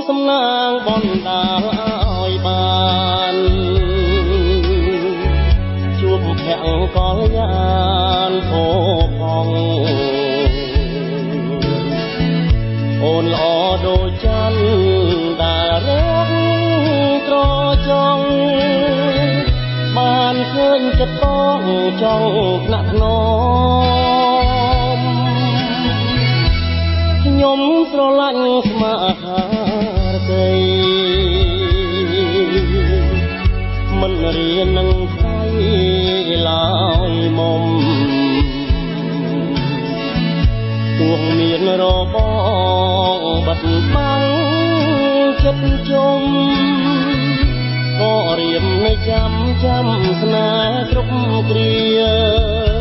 សំណាងបណ្ដាលឲ្យបានជួបភក្តិកល្យានភោផងអូនល្អដូចច័ន្ទដែលរកត្រចង់បានឃើញចិត្តបងចង់ថ្នាក់ថ្នមខ្ញុំស្រឡាញ់ស្មារតីមិនរៀននឹងថ្លៃឡើយមុំទោះមានរបងបាត់បាំងចិត្តជុំក៏រៀមនៅចាំស្នេហ៍គ្រប់គ្រា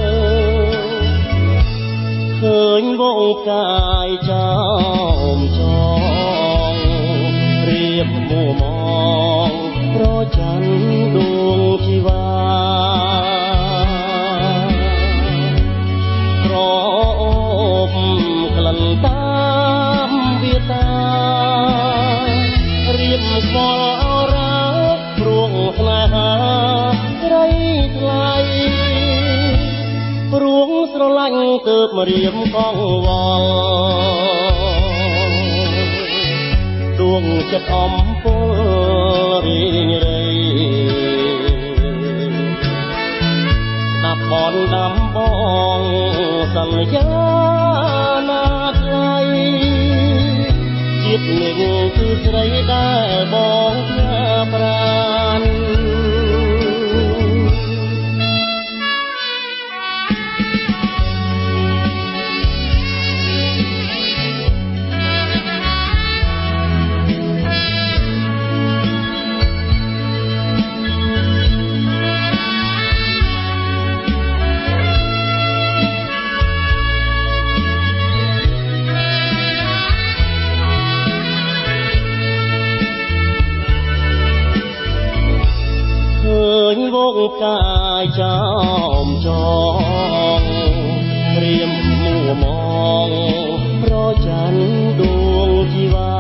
ឃើញវងកាយចោមចងរៀបមួមងប្រច័ណ្ឌដួងជីវ៉ាក្រអូបក្លិនតាមវាតារៀបស្គាល់អរ៉ាព្រួងស្នេហាស្រីថ្លៃព្រួងស្រឡាញ់ទើបរៀមកងវល់ដួងចិត្តអំពលរីងរៃស្ដាប់បនដាំបងសន្យាណាថ្លៃជាតិនេះគឺស្រីដែលបងផ្ញើប្រាណវងកាយចោមចងព្រាមមួមងប្រច័ណ្ឌដួងជីវ៉ា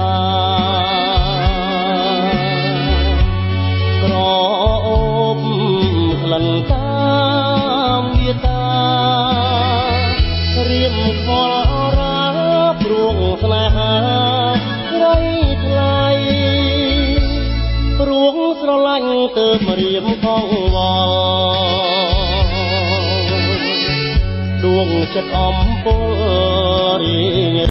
ក្រអូបក្លិនតាមវាតារៀបខ្វល់អរ៉ាព្រួងស្នេហាស្រីថ្លៃព្រួងស្រឡាញ់ទើបរៀមកងវល់ដួងចិត្តអំពលរីង